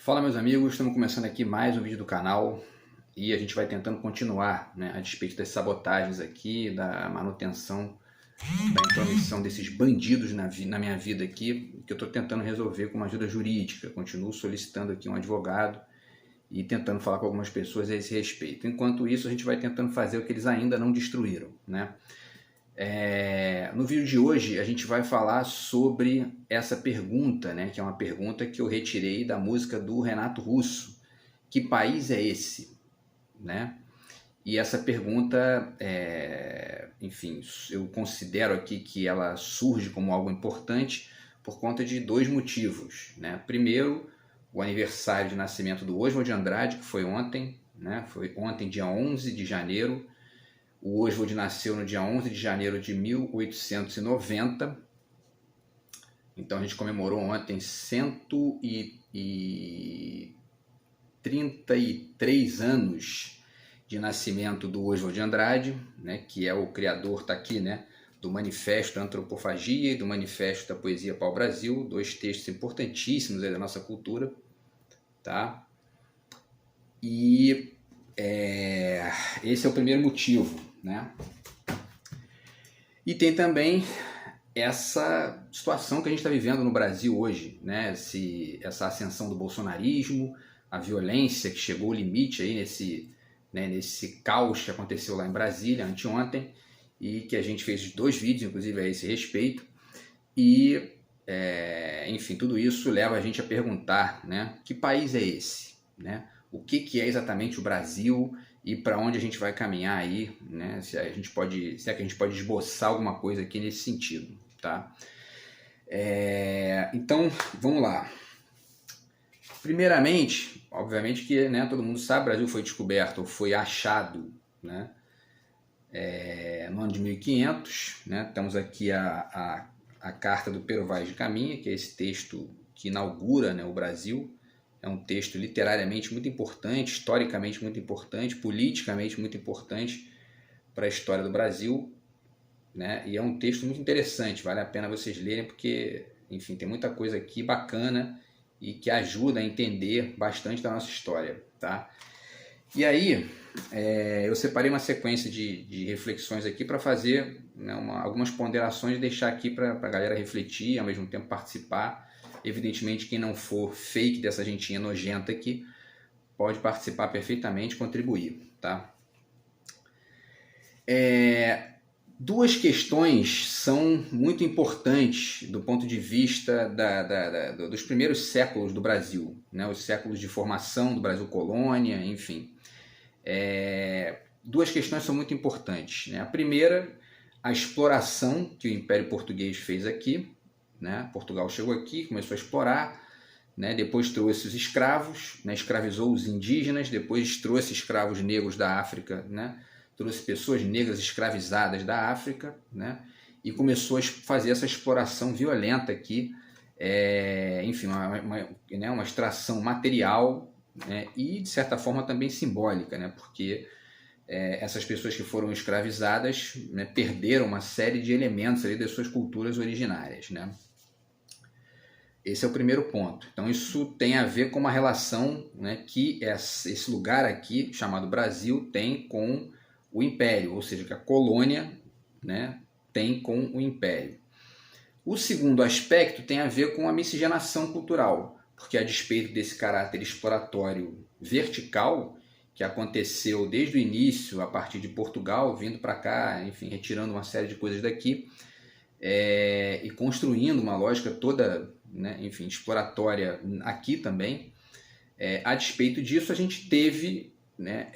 Fala, meus amigos, estamos começando aqui mais um vídeo do canal e a gente vai tentando continuar, né, a despeito das sabotagens aqui, da manutenção, da intromissão desses bandidos na minha vida aqui, que eu estou tentando resolver com uma ajuda jurídica. Continuo solicitando aqui um advogado e tentando falar com algumas pessoas a esse respeito. Enquanto isso, a gente vai tentando fazer o que eles ainda não destruíram, né? No vídeo de hoje a gente vai falar sobre essa pergunta, né, que é uma pergunta que eu retirei da música do Renato Russo. Que país é esse? Né? E essa pergunta, enfim, eu considero aqui que ela surge como algo importante por conta de dois motivos, né? Primeiro, o aniversário de nascimento do Oswald de Andrade, que foi ontem, né? Foi ontem, dia 11 de janeiro. O Oswald nasceu no dia 11 de janeiro de 1890. Então a gente comemorou ontem 133 anos de nascimento do Oswald de Andrade, né, que é o criador, está aqui, né, do Manifesto da Antropofagia e do Manifesto da Poesia Pau-Brasil, dois textos importantíssimos aí da nossa cultura, tá? E esse é o primeiro motivo, né? E tem também essa situação que a gente está vivendo no Brasil hoje, né? Essa ascensão do bolsonarismo, a violência que chegou ao limite aí nesse caos que aconteceu lá em Brasília anteontem, e que a gente fez dois vídeos, inclusive, a esse respeito. E, enfim, tudo isso leva a gente a perguntar, né? Que país é esse? Né? O que é exatamente o Brasil e para onde a gente vai caminhar aí, né? Se é que a gente pode esboçar alguma coisa aqui nesse sentido, tá? Então, vamos lá. Primeiramente, obviamente que, né, todo mundo sabe, o Brasil foi descoberto, foi achado, né, no ano de 1500, né? Temos aqui a Carta do Pero Vaz de Caminha, que é esse texto que inaugura, né, o Brasil. É um texto literariamente muito importante, historicamente muito importante, politicamente muito importante para a história do Brasil, né? E é um texto muito interessante, vale a pena vocês lerem, porque, enfim, tem muita coisa aqui bacana e que ajuda a entender bastante da nossa história, tá? E aí, eu separei uma sequência de reflexões aqui para fazer, né, algumas ponderações e deixar aqui para a galera refletir e ao mesmo tempo participar. Evidentemente, quem não for fake dessa gentinha nojenta aqui, pode participar perfeitamente, contribuir, tá? Duas questões são muito importantes do ponto de vista dos primeiros séculos do Brasil, né? Os séculos de formação do Brasil colônia, enfim. Duas questões são muito importantes, né? A primeira, a exploração que o Império Português fez aqui, né? Portugal chegou aqui, começou a explorar, né? Depois trouxe os escravos, né? Escravizou os indígenas, depois trouxe escravos negros da África, né? Trouxe pessoas negras escravizadas da África, né? E começou a fazer essa exploração violenta aqui, enfim, uma extração material, né? E de certa forma também simbólica, né? Porque essas pessoas que foram escravizadas, né, perderam uma série de elementos ali das suas culturas originárias, né? Esse é o primeiro ponto. Então isso tem a ver com uma relação, né, que esse lugar aqui, chamado Brasil, tem com o Império, ou seja, que a colônia, né, tem com o Império. O segundo aspecto tem a ver com a miscigenação cultural, porque a despeito desse caráter exploratório vertical, que aconteceu desde o início, a partir de Portugal, vindo para cá, enfim, retirando uma série de coisas daqui, e construindo uma lógica toda, né, enfim, exploratória aqui também. A despeito disso, a gente teve, né,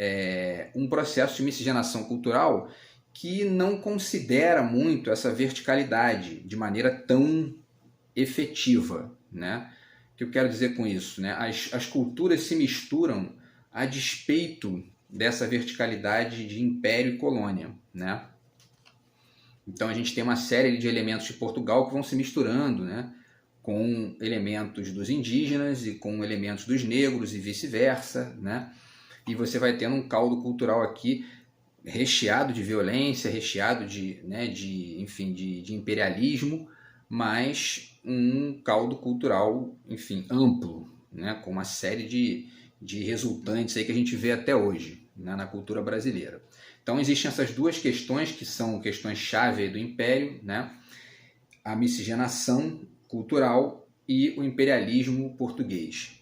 um processo de miscigenação cultural que não considera muito essa verticalidade de maneira tão efetiva, né? O que eu quero dizer com isso, né? As culturas se misturam a despeito dessa verticalidade de império e colônia, né? Então a gente tem uma série de elementos de Portugal que vão se misturando, né, com elementos dos indígenas e com elementos dos negros e vice-versa, né? E você vai tendo um caldo cultural aqui recheado de violência, recheado de imperialismo, mas um caldo cultural, enfim, amplo, né, com uma série de resultantes aí que a gente vê até hoje, né, na cultura brasileira. Então existem essas duas questões que são questões-chave do Império, né, a miscigenação cultural e o imperialismo português.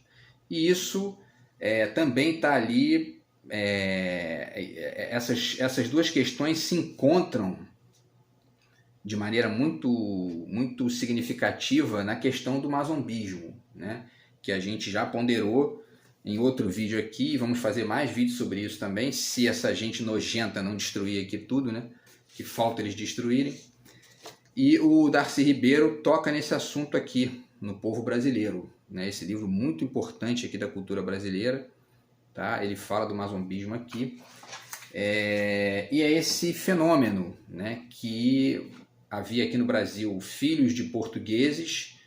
E isso também está ali, essas duas questões se encontram de maneira muito significativa na questão do mazombismo, né? Que a gente já ponderou em outro vídeo aqui, vamos fazer mais vídeos sobre isso também, se essa gente nojenta não destruir aqui tudo, né? Que falta eles destruírem. E o Darcy Ribeiro toca nesse assunto aqui, no povo brasileiro, né? Esse livro muito importante aqui da cultura brasileira, tá? Ele fala do mazombismo aqui. E é esse fenômeno, né, que havia aqui no Brasil filhos de portugueses,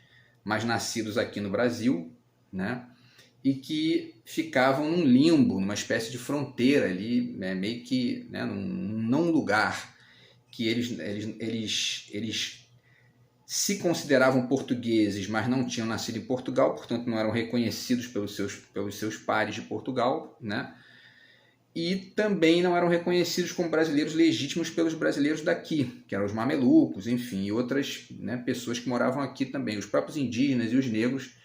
mas nascidos aqui no Brasil, né, e que ficavam num limbo, numa espécie de fronteira ali, né, meio que, né, num não lugar, que eles se consideravam portugueses, mas não tinham nascido em Portugal, portanto não eram reconhecidos pelos seus pares de Portugal, né? E também não eram reconhecidos como brasileiros legítimos pelos brasileiros daqui, que eram os mamelucos, enfim, e outras, né, pessoas que moravam aqui também, os próprios indígenas e os negros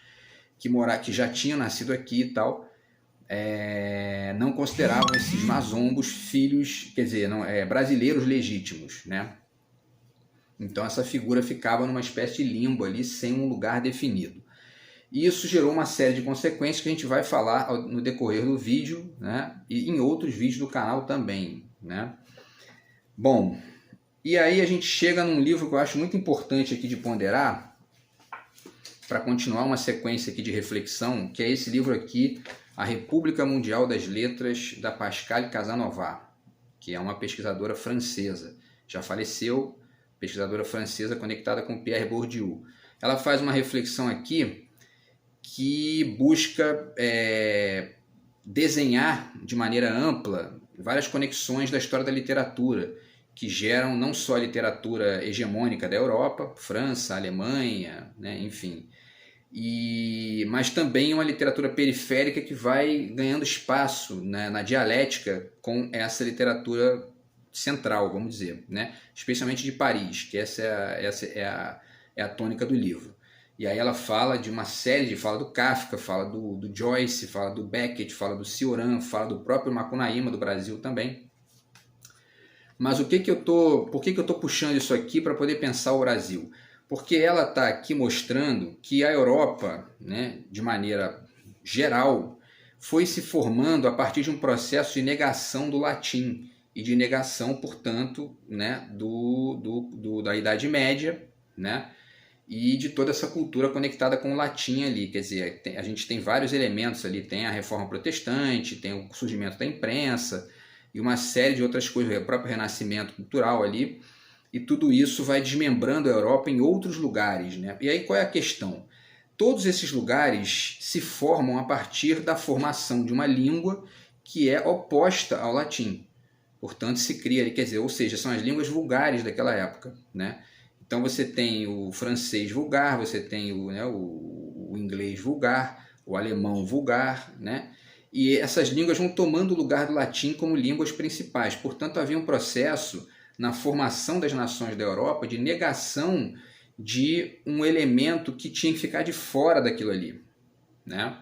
que já tinham nascido aqui e tal, não consideravam esses mazombos filhos, quer dizer, brasileiros legítimos, né? Então essa figura ficava numa espécie de limbo ali, sem um lugar definido. E isso gerou uma série de consequências que a gente vai falar no decorrer do vídeo, né? E em outros vídeos do canal também, né? Bom, e aí a gente chega num livro que eu acho muito importante aqui de ponderar, para continuar uma sequência aqui de reflexão, que é esse livro aqui, A República Mundial das Letras, da Pascale Casanova, que é uma pesquisadora francesa, já faleceu, pesquisadora francesa conectada com Pierre Bourdieu. Ela faz uma reflexão aqui que busca desenhar de maneira ampla várias conexões da história da literatura, que geram não só a literatura hegemônica da Europa, França, Alemanha, né, enfim, mas também uma literatura periférica que vai ganhando espaço, né, na dialética com essa literatura central, vamos dizer, né, especialmente de Paris, que essa é a tônica do livro. E aí ela fala de uma série, fala do Kafka, fala do Joyce, fala do Beckett, fala do Cioran, fala do próprio Macunaíma do Brasil também. Mas por que eu tô puxando isso aqui para poder pensar o Brasil? Porque ela está aqui mostrando que a Europa, né, de maneira geral, foi se formando a partir de um processo de negação do latim e de negação, portanto, né, da Idade Média, né, e de toda essa cultura conectada com o latim ali. Quer dizer, a gente tem vários elementos ali, tem a Reforma Protestante, tem o surgimento da imprensa e uma série de outras coisas, o próprio renascimento cultural ali, e tudo isso vai desmembrando a Europa em outros lugares, né? E aí qual é a questão? Todos esses lugares se formam a partir da formação de uma língua que é oposta ao latim. Portanto, se cria, quer dizer, ou seja, são as línguas vulgares daquela época, né? Então você tem o francês vulgar, você tem o inglês vulgar, o alemão vulgar, né? E essas línguas vão tomando o lugar do latim como línguas principais. Portanto, havia um processo na formação das nações da Europa de negação de um elemento que tinha que ficar de fora daquilo ali, né?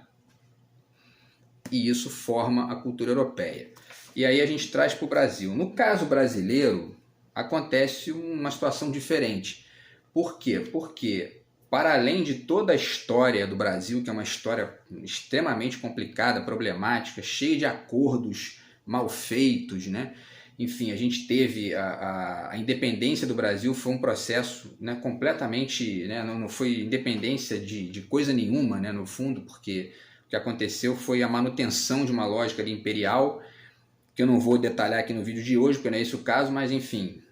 E isso forma a cultura europeia. E aí a gente traz para o Brasil. No caso brasileiro, acontece uma situação diferente. Por quê? Porque, para além de toda a história do Brasil, que é uma história extremamente complicada, problemática, cheia de acordos mal feitos, né? Enfim, a gente teve a independência do Brasil, foi um processo, né, completamente, né, não foi independência de coisa nenhuma, né, no fundo, porque o que aconteceu foi a manutenção de uma lógica ali imperial, que eu não vou detalhar aqui no vídeo de hoje, porque não é esse o caso, mas enfim,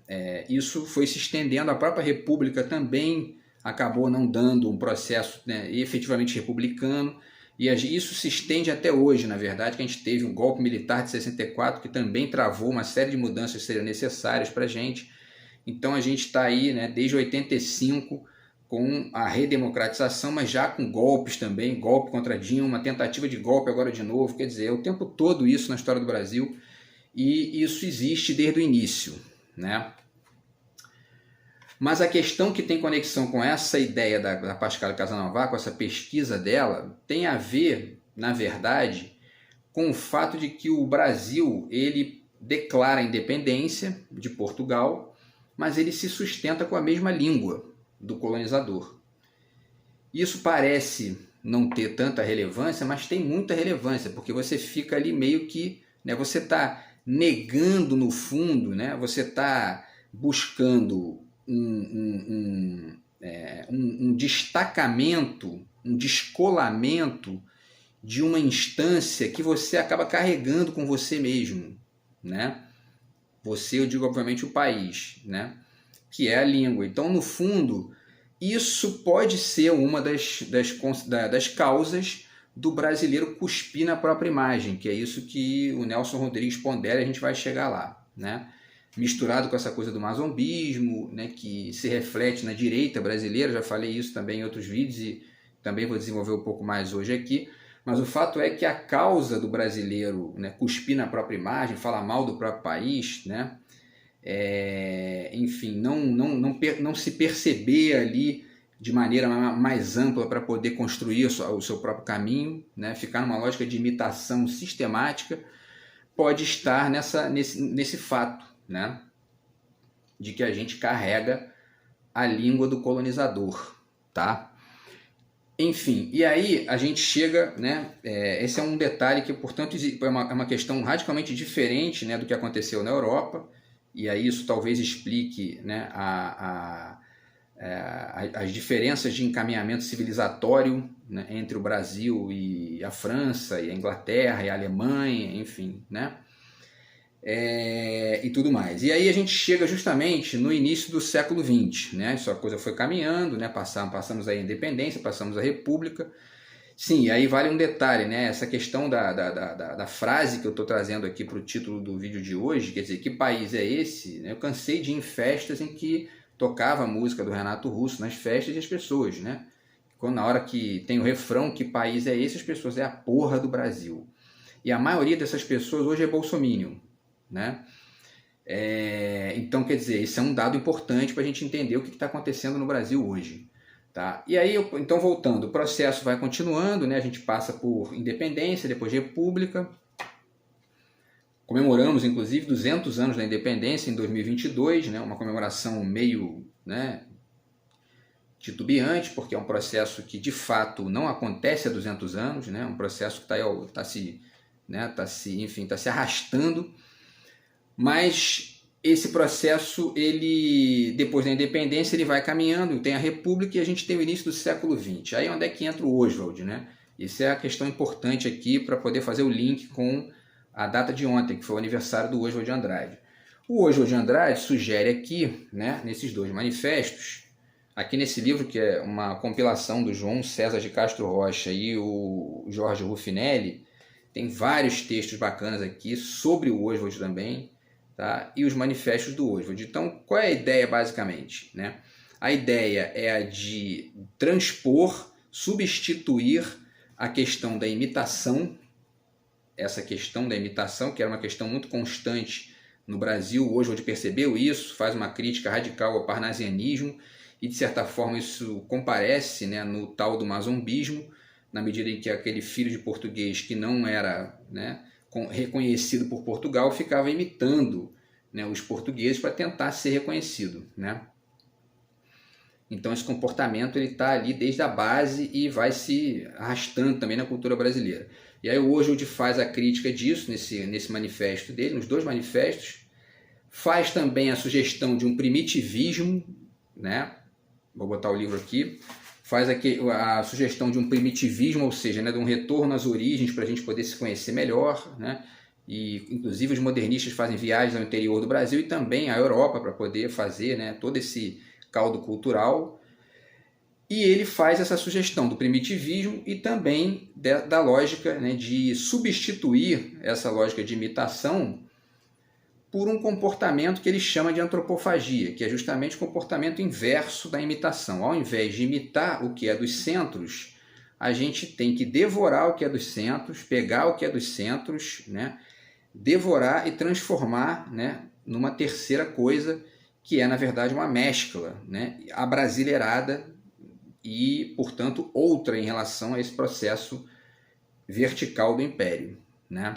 isso foi se estendendo. A própria República também acabou não dando um processo, né, efetivamente republicano, e isso se estende até hoje, na verdade, que a gente teve um golpe militar de 64, que também travou uma série de mudanças que seriam necessárias para a gente. Então a gente está aí, né, desde 85, com a redemocratização, mas já com golpes também, golpe contra Dilma, uma tentativa de golpe agora de novo, quer dizer, é o tempo todo isso na história do Brasil, e isso existe desde o início, né? Mas a questão que tem conexão com essa ideia da Pascale Casanova, com essa pesquisa dela, tem a ver, na verdade, com o fato de que o Brasil, ele declara a independência de Portugal, mas ele se sustenta com a mesma língua do colonizador. Isso parece não ter tanta relevância, mas tem muita relevância, porque você fica ali meio que, né, você está negando no fundo, né, você está buscando um destacamento, um descolamento de uma instância que você acaba carregando com você mesmo, né? Você, eu digo obviamente o país, né? Que é a língua. Então, no fundo, isso pode ser uma das causas do brasileiro cuspir na própria imagem, que é isso que o Nelson Rodrigues pondera, a gente vai chegar lá, né? Misturado com essa coisa do mazombismo, né, que se reflete na direita brasileira, já falei isso também em outros vídeos e também vou desenvolver um pouco mais hoje aqui, mas o fato é que a causa do brasileiro, né, cuspir na própria imagem, falar mal do próprio país, né, enfim, não se perceber ali de maneira mais ampla para poder construir o seu próprio caminho, né, ficar numa lógica de imitação sistemática, pode estar nesse fato, né, de que a gente carrega a língua do colonizador, tá? Enfim, e aí a gente chega, né, esse é um detalhe que, portanto, é uma questão radicalmente diferente, né, do que aconteceu na Europa, e aí isso talvez explique, né, as diferenças de encaminhamento civilizatório, né, entre o Brasil e a França, e a Inglaterra, e a Alemanha, enfim, né? E tudo mais. E aí a gente chega justamente no início do século XX, né? Essa coisa foi caminhando, né? Passamos a independência, passamos a república. Sim, e aí vale um detalhe, né? Essa questão da frase que eu estou trazendo aqui para o título do vídeo de hoje, quer dizer, que país é esse? Eu cansei de ir em festas em que tocava a música do Renato Russo nas festas e as pessoas, né? Quando na hora que tem o refrão, que país é esse? As pessoas, é a porra do Brasil. E a maioria dessas pessoas hoje é bolsominion, né? Então, quer dizer, isso é um dado importante para a gente entender o que está acontecendo no Brasil hoje, tá? E aí, então, voltando, o processo vai continuando, né? A gente passa por independência, depois república. Comemoramos, inclusive, 200 anos da independência em 2022, né? Uma comemoração meio, né, titubeante, porque é um processo que, de fato, não acontece há 200 anos, né? Um processo que está se arrastando. Mas esse processo, ele, depois da independência, ele vai caminhando, tem a República e a gente tem o início do século XX. Aí onde é que entra o Oswald, né? Isso é a questão importante aqui para poder fazer o link com a data de ontem, que foi o aniversário do Oswald de Andrade. O Oswald de Andrade sugere aqui, né, nesses dois manifestos, aqui nesse livro, que é uma compilação do João César de Castro Rocha e o Jorge Ruffinelli, tem vários textos bacanas aqui sobre o Oswald também, tá? E os manifestos do Oswald. Então, qual é a ideia basicamente, né? A ideia é a de transpor, substituir a questão da imitação, essa questão da imitação, que era uma questão muito constante no Brasil. O Oswald percebeu isso, faz uma crítica radical ao parnasianismo, e de certa forma isso comparece, né, no tal do mazombismo, na medida em que aquele filho de português que não era, né, reconhecido por Portugal ficava imitando, né, os portugueses para tentar ser reconhecido, né? Então esse comportamento ele está ali desde a base e vai se arrastando também na cultura brasileira. E aí o Oswald faz a crítica disso nesse manifesto dele, nos dois manifestos, faz também a sugestão de um primitivismo, né? Vou botar o livro aqui. Faz aqui a sugestão de um primitivismo, ou seja, né, de um retorno às origens para a gente poder se conhecer melhor, né? E inclusive os modernistas fazem viagens ao interior do Brasil e também à Europa para poder fazer, né, todo esse caldo cultural. E ele faz essa sugestão do primitivismo e também da lógica, né, de substituir essa lógica de imitação por um comportamento que ele chama de antropofagia, que é justamente o comportamento inverso da imitação. Ao invés de imitar o que é dos centros, a gente tem que devorar o que é dos centros, pegar o que é dos centros, né, devorar e transformar, né, numa terceira coisa, que é, na verdade, uma mescla, né, abrasileirada e, portanto, outra em relação a esse processo vertical do império, né?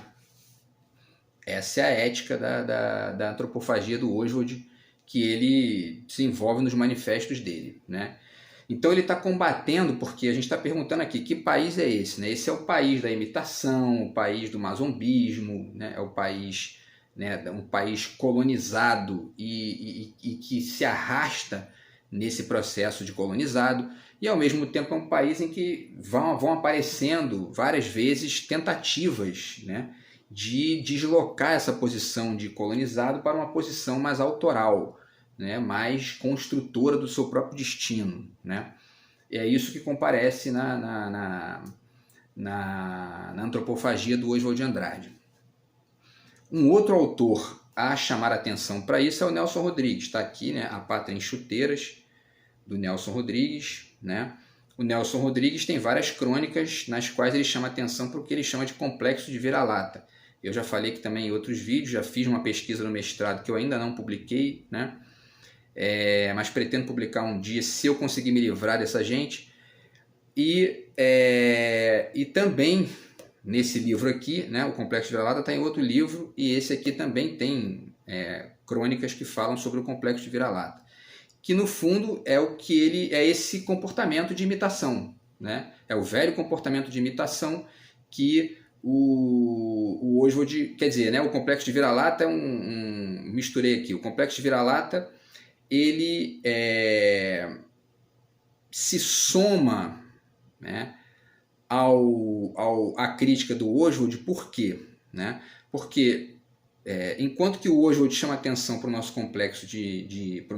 Essa é a ética da antropofagia do Oswald, que ele se envolve nos manifestos dele, né? Então ele está combatendo, porque a gente está perguntando aqui, que país é esse? Né? Esse é o país da imitação, o país do mazombismo, né? É o país, né, um país colonizado e que se arrasta nesse processo de colonizado, e ao mesmo tempo é um país em que vão aparecendo várias vezes tentativas, né, de deslocar essa posição de colonizado para uma posição mais autoral, né, mais construtora do seu próprio destino, né? E é isso que comparece na antropofagia do Oswald de Andrade. Um outro autor a chamar atenção para isso é o Nelson Rodrigues. Está aqui, né, A Pátria em Chuteiras, do Nelson Rodrigues, né? O Nelson Rodrigues tem várias crônicas nas quais ele chama atenção para o que ele chama de complexo de vira-lata. Eu já falei que também em outros vídeos, já fiz uma pesquisa no mestrado que eu ainda não publiquei, né? Mas pretendo publicar um dia, se eu conseguir me livrar dessa gente. E também nesse livro aqui, né, o Complexo de Vira-Lata, está em outro livro, e esse aqui também tem crônicas que falam sobre o Complexo de Vira-Lata, que no fundo é o que ele é, esse comportamento de imitação, né? É o velho comportamento de imitação que o Oswald, quer dizer, né, o Complexo de Vira-Lata é misturei aqui, o Complexo de Vira-Lata ele se soma, né, à crítica do Oswald. Por quê? Né? Porque enquanto que o Oswald chama atenção para o nosso complexo para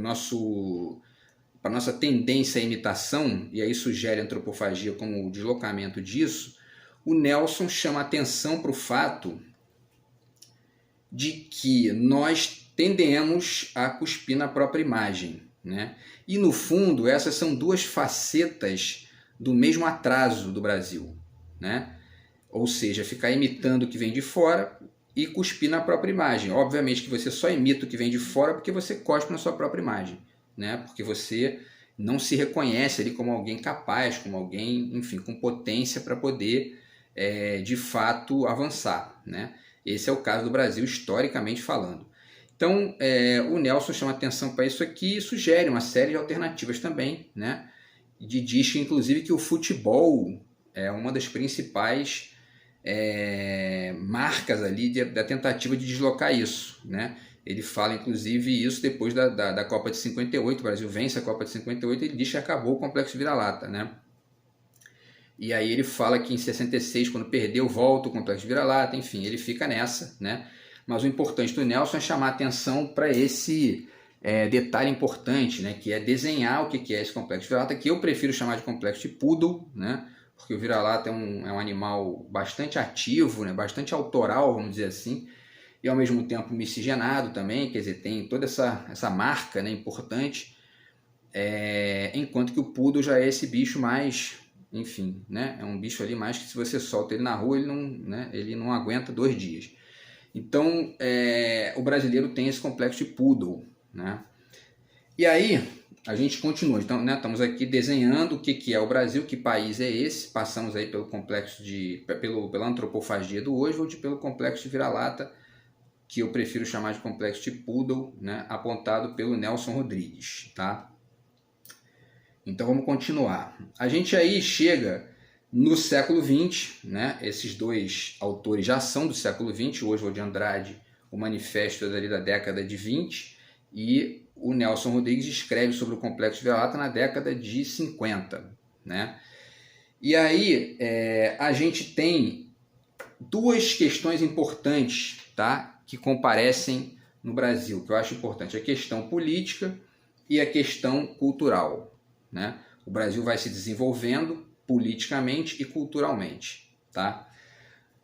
a nossa tendência à imitação, e aí sugere a antropofagia como o deslocamento disso, o Nelson chama atenção para o fato de que nós tendemos a cuspir na própria imagem, né? E no fundo essas são duas facetas do mesmo atraso do Brasil, né? Ou seja, ficar imitando o que vem de fora e cuspir na própria imagem. Obviamente que você só imita o que vem de fora porque você cospe na sua própria imagem, né? Porque você não se reconhece ali como alguém capaz, como alguém, enfim, com potência para poder, de fato, avançar, né? Esse é o caso do Brasil, historicamente falando. Então, o Nelson chama atenção para isso aqui e sugere uma série de alternativas também, né? Diz que, inclusive, que o futebol é uma das principais marcas ali da tentativa de deslocar isso, né? Ele fala, inclusive, isso depois da Copa de 58, o Brasil vence a Copa de 58, ele diz que acabou o Complexo Vira-Lata, né? E aí ele fala que em 66, quando perdeu, volta o Complexo Vira-Lata, enfim, ele fica nessa, né? Mas o importante do Nelson é chamar atenção para esse detalhe importante, né? Que é desenhar o que é esse Complexo Vira-Lata, que eu prefiro chamar de Complexo de Poodle, né? Porque o vira-lata é um animal bastante ativo, né? Bastante autoral, vamos dizer assim, e ao mesmo tempo miscigenado também, quer dizer, tem toda essa marca, né, importante, enquanto que o poodle já é esse bicho mais, enfim, né, é um bicho ali mais que se você solta ele na rua, ele não aguenta 2 dias. Então, o brasileiro tem esse complexo de poodle, né? E aí, a gente continua. Então, né, estamos aqui desenhando o que é o Brasil, que país é esse. Passamos aí pelo complexo pela antropofagia do Oswald, pelo complexo de vira-lata, que eu prefiro chamar de complexo de poodle, né, apontado pelo Nelson Rodrigues, tá? Então vamos continuar. A gente aí chega no século XX, né? Esses dois autores já são do século XX, o Oswald de Andrade, o manifesto ali da década de 20, e o Nelson Rodrigues escreve sobre o complexo de vira-lata na década de 50, né? E aí a gente tem duas questões importantes, tá, que comparecem no Brasil, que eu acho importante: a questão política e a questão cultural, né? O Brasil vai se desenvolvendo politicamente e culturalmente, tá?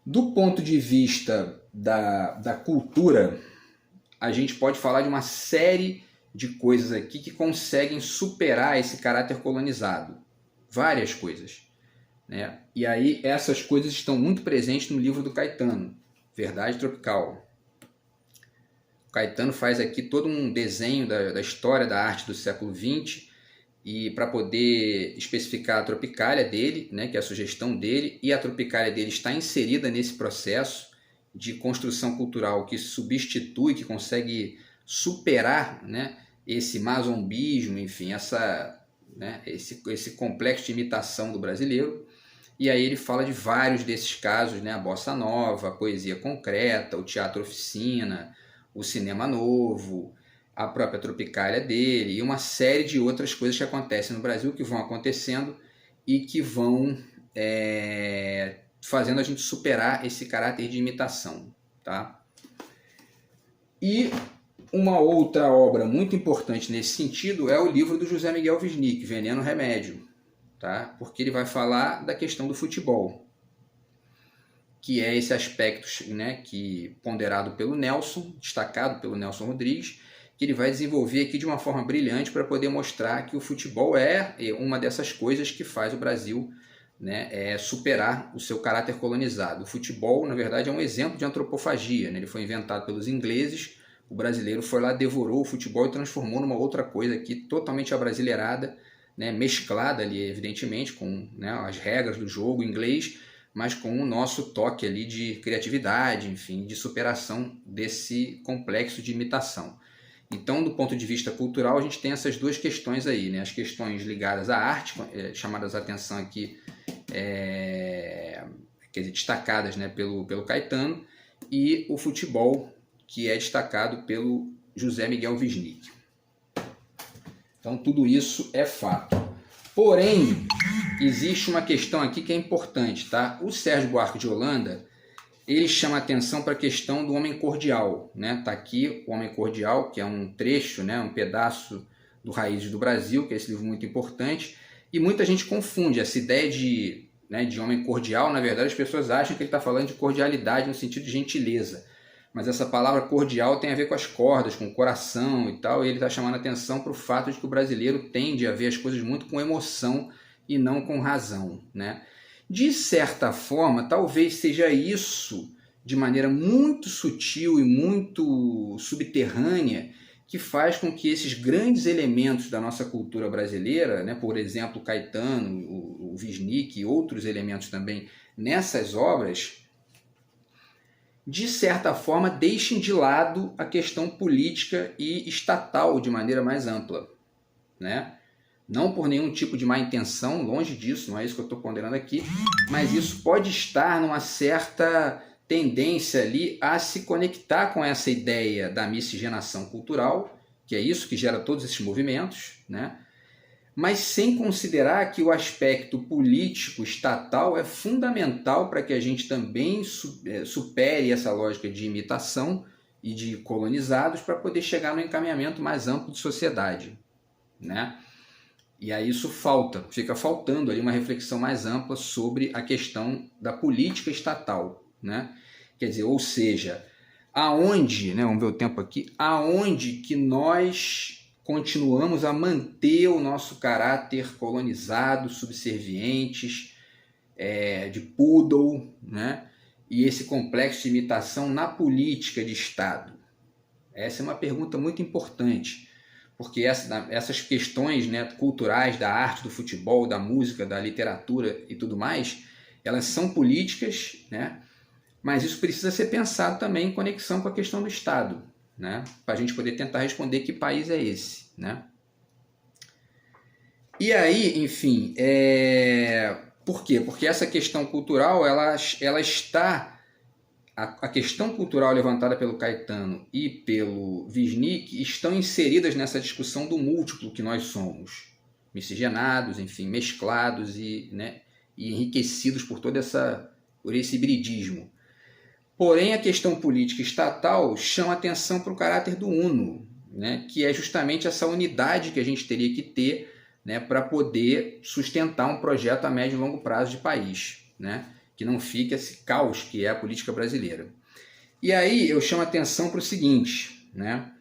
Do ponto de vista da cultura, a gente pode falar de uma série de coisas aqui que conseguem superar esse caráter colonizado. Várias coisas, né? E aí essas coisas estão muito presentes no livro do Caetano, Verdade Tropical. O Caetano faz aqui todo um desenho da história da arte do século XX, e para poder especificar a tropicália dele, né, que é a sugestão dele, e a tropicália dele está inserida nesse processo de construção cultural que substitui, que consegue superar, né, esse mazombismo, enfim, esse complexo de imitação do brasileiro. E aí ele fala de vários desses casos, né, a bossa nova, a poesia concreta, o teatro oficina, o cinema novo, a própria tropicália dele e uma série de outras coisas que acontecem no Brasil, que vão acontecendo e que vão fazendo a gente superar esse caráter de imitação, tá? E uma outra obra muito importante nesse sentido é o livro do José Miguel Wisnik, Veneno Remédio, tá? Porque ele vai falar da questão do futebol, que é esse aspecto, né, que ponderado pelo Nelson, destacado pelo Nelson Rodrigues, que ele vai desenvolver aqui de uma forma brilhante para poder mostrar que o futebol é uma dessas coisas que faz o Brasil, né, superar o seu caráter colonizado. O futebol, na verdade, é um exemplo de antropofagia, né? Ele foi inventado pelos ingleses, o brasileiro foi lá, devorou o futebol e transformou numa outra coisa aqui, totalmente abrasileirada, né, mesclada ali, evidentemente, com, né, as regras do jogo inglês, mas com o nosso toque ali de criatividade, enfim, de superação desse complexo de imitação. Então, do ponto de vista cultural, a gente tem essas duas questões aí, né? As questões ligadas à arte, chamadas a atenção aqui, quer dizer, destacadas, né, pelo Caetano, e o futebol, que é destacado pelo José Miguel Wisnik. Então, tudo isso é fato. Porém, existe uma questão aqui que é importante, tá? O Sérgio Buarque de Holanda, ele chama atenção para a questão do homem cordial, né? Tá aqui o Homem Cordial, que é um trecho, né, um pedaço do Raízes do Brasil, que é esse livro muito importante, e muita gente confunde essa ideia de, né, de homem cordial. Na verdade, as pessoas acham que ele está falando de cordialidade no sentido de gentileza, mas essa palavra cordial tem a ver com as cordas, com o coração e tal, e ele está chamando atenção para o fato de que o brasileiro tende a ver as coisas muito com emoção e não com razão, né? De certa forma, talvez seja isso, de maneira muito sutil e muito subterrânea, que faz com que esses grandes elementos da nossa cultura brasileira, né, por exemplo, Caetano, o Wisnik e outros elementos também nessas obras, de certa forma deixem de lado a questão política e estatal de maneira mais ampla, né? Não por nenhum tipo de má intenção, longe disso, não é isso que eu estou ponderando aqui, mas isso pode estar numa certa tendência ali a se conectar com essa ideia da miscigenação cultural, que é isso que gera todos esses movimentos, né? Mas sem considerar que o aspecto político estatal é fundamental para que a gente também supere essa lógica de imitação e de colonizados para poder chegar no encaminhamento mais amplo de sociedade, né? E aí isso fica faltando ali uma reflexão mais ampla sobre a questão da política estatal, né? Quer dizer, ou seja, aonde, né, vamos ver o tempo aqui, aonde que nós continuamos a manter o nosso caráter colonizado, subservientes, de poodle, né? E esse complexo de imitação na política de Estado. Essa é uma pergunta muito importante, porque essas questões, né, culturais da arte, do futebol, da música, da literatura e tudo mais, elas são políticas, né, mas isso precisa ser pensado também em conexão com a questão do Estado, né, para a gente poder tentar responder que país é esse, né? E aí, enfim, por quê? Porque essa questão cultural, ela está... A questão cultural levantada pelo Caetano e pelo Wisnik estão inseridas nessa discussão do múltiplo que nós somos, miscigenados, enfim, mesclados e, né, e enriquecidos por por esse hibridismo. Porém, a questão política estatal chama atenção para o caráter do uno, né, que é justamente essa unidade que a gente teria que ter, né, para poder sustentar um projeto a médio e longo prazo de país, né? Que não fique esse caos que é a política brasileira. E aí eu chamo a atenção para o seguinte, né?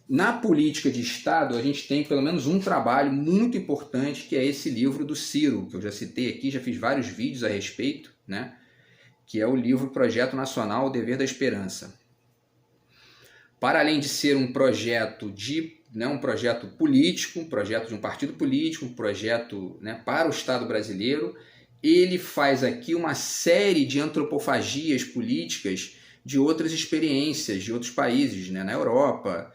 Na política de Estado, a gente tem pelo menos um trabalho muito importante, que é esse livro do Ciro, que eu já citei aqui, já fiz vários vídeos a respeito, né? Que é o livro Projeto Nacional O Dever da Esperança. Para além de ser um projeto um projeto político, um projeto de um partido político, um projeto, né, para o Estado brasileiro, ele faz aqui uma série de antropofagias políticas de outras experiências, de outros países, né, na Europa,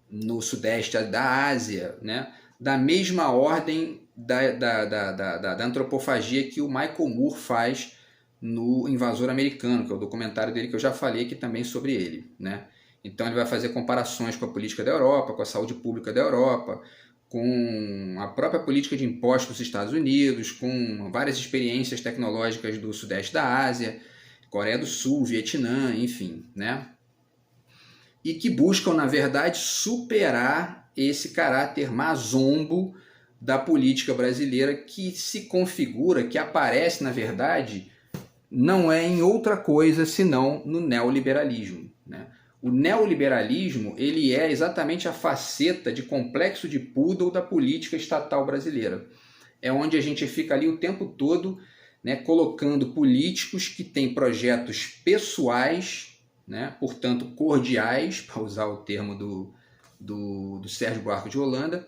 no Sudeste da Ásia, né, da mesma ordem da antropofagia que o Michael Moore faz no Invasor Americano, que é o documentário dele que eu já falei aqui também sobre ele, né? Então ele vai fazer comparações com a política da Europa, com a saúde pública da Europa, com a própria política de impostos dos Estados Unidos, com várias experiências tecnológicas do Sudeste da Ásia, Coreia do Sul, Vietnã, enfim, né? E que buscam, na verdade, superar esse caráter mazombo da política brasileira, que se configura, que aparece, na verdade, não é em outra coisa senão no neoliberalismo, né? O neoliberalismo, ele é exatamente a faceta de complexo de poodle da política estatal brasileira. É onde a gente fica ali o tempo todo, né, colocando políticos que têm projetos pessoais, né, portanto cordiais, para usar o termo do Sérgio Buarque de Holanda,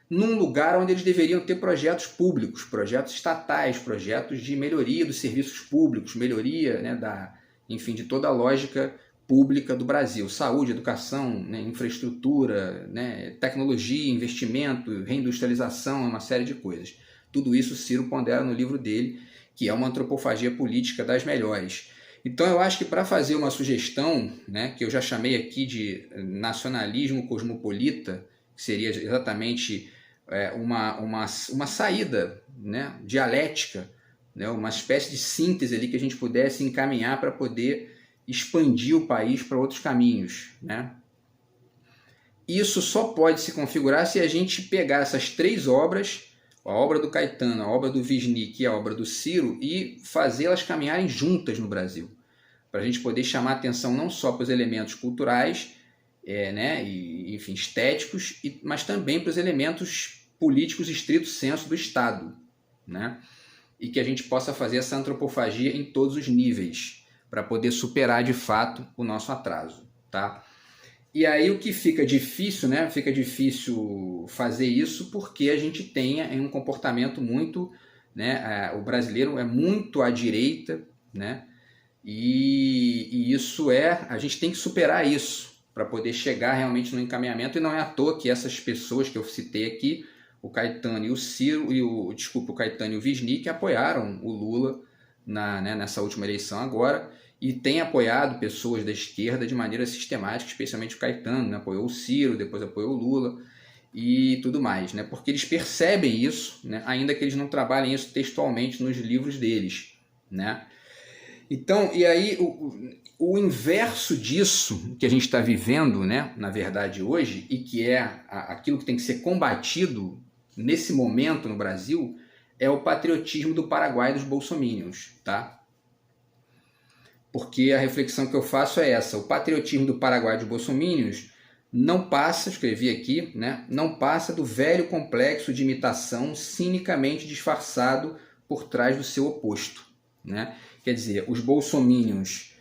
num lugar onde eles deveriam ter projetos públicos, projetos estatais, projetos de melhoria dos serviços públicos, melhoria, né, de toda a lógica pública do Brasil, saúde, educação, né, infraestrutura, né, tecnologia, investimento, reindustrialização, uma série de coisas. Tudo isso Ciro pondera no livro dele, que é uma antropofagia política das melhores. Então eu acho que para fazer uma sugestão, né, que eu já chamei aqui de nacionalismo cosmopolita, que seria exatamente uma saída, né, dialética, né, uma espécie de síntese ali que a gente pudesse encaminhar para poder expandir o país para outros caminhos, né? Isso só pode se configurar se a gente pegar essas três obras, a obra do Caetano, a obra do Wisnik e a obra do Ciro, e fazê-las caminharem juntas no Brasil, para a gente poder chamar atenção não só para os elementos culturais, né, e, enfim, estéticos, mas também para os elementos políticos estrito sensu do Estado, né? E que a gente possa fazer essa antropofagia em todos os níveis, para poder superar de fato o nosso atraso, tá? E aí o que fica difícil, né? Fica difícil fazer isso porque a gente tem um comportamento muito, né? O brasileiro é muito à direita, né? E isso a gente tem que superar isso para poder chegar realmente no encaminhamento, e não é à toa que essas pessoas que eu citei aqui, o Caetano e o Ciro, o Caetano e o Wisnik, apoiaram o Lula nessa última eleição agora, e tem apoiado pessoas da esquerda de maneira sistemática, especialmente o Caetano, né? Apoiou o Ciro, depois apoiou o Lula e tudo mais, né? Porque eles percebem isso, né? Ainda que eles não trabalhem isso textualmente nos livros deles, né? Então, e aí o inverso disso que a gente está vivendo, né, na verdade hoje, e que é aquilo que tem que ser combatido nesse momento no Brasil, é o patriotismo do Paraguai dos bolsominions, tá? Porque a reflexão que eu faço é essa: o patriotismo do Paraguai dos bolsominions não passa, escrevi aqui, né, não passa do velho complexo de imitação cinicamente disfarçado por trás do seu oposto, né? Quer dizer, os bolsominions,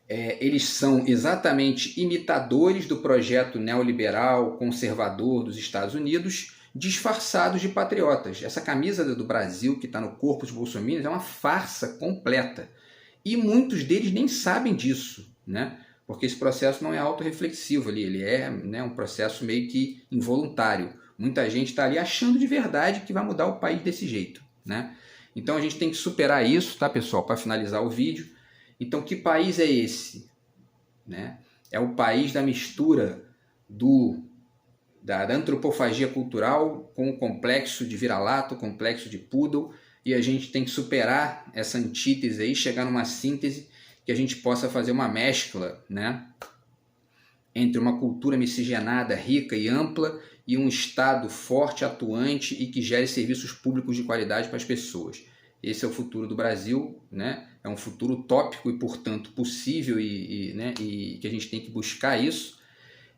eles são exatamente imitadores do projeto neoliberal, conservador dos Estados Unidos, disfarçados de patriotas. Essa camisa do Brasil que está no corpo dos bolsominions é uma farsa completa. E muitos deles nem sabem disso, né? Porque esse processo não é autorreflexivo ali, ele é, né, um processo meio que involuntário. Muita gente está ali achando de verdade que vai mudar o país desse jeito, né? Então a gente tem que superar isso, tá, pessoal? Para finalizar o vídeo. Então, que país é esse? Né? É o país da mistura da antropofagia cultural com o complexo de vira-lata, o complexo de poodle, e a gente tem que superar essa antítese aí, chegar numa síntese que a gente possa fazer uma mescla, né, entre uma cultura miscigenada, rica e ampla, e um Estado forte, atuante e que gere serviços públicos de qualidade para as pessoas. esse é o futuro do Brasil, né? É um futuro utópico e, portanto, possível né? E que a gente tem que buscar isso.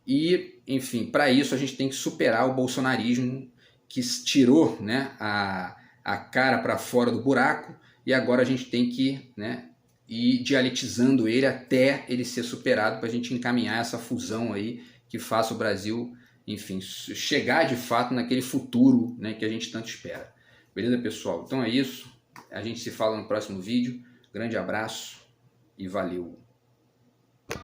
E, enfim, para isso a gente tem que superar o bolsonarismo que tirou, né, a cara para fora do buraco, e agora a gente tem que, né, ir dialetizando ele até ele ser superado para a gente encaminhar essa fusão aí que faça o Brasil, enfim, chegar de fato naquele futuro, né, que a gente tanto espera. Beleza, pessoal? Então é isso. A gente se fala no próximo vídeo. Grande abraço e valeu!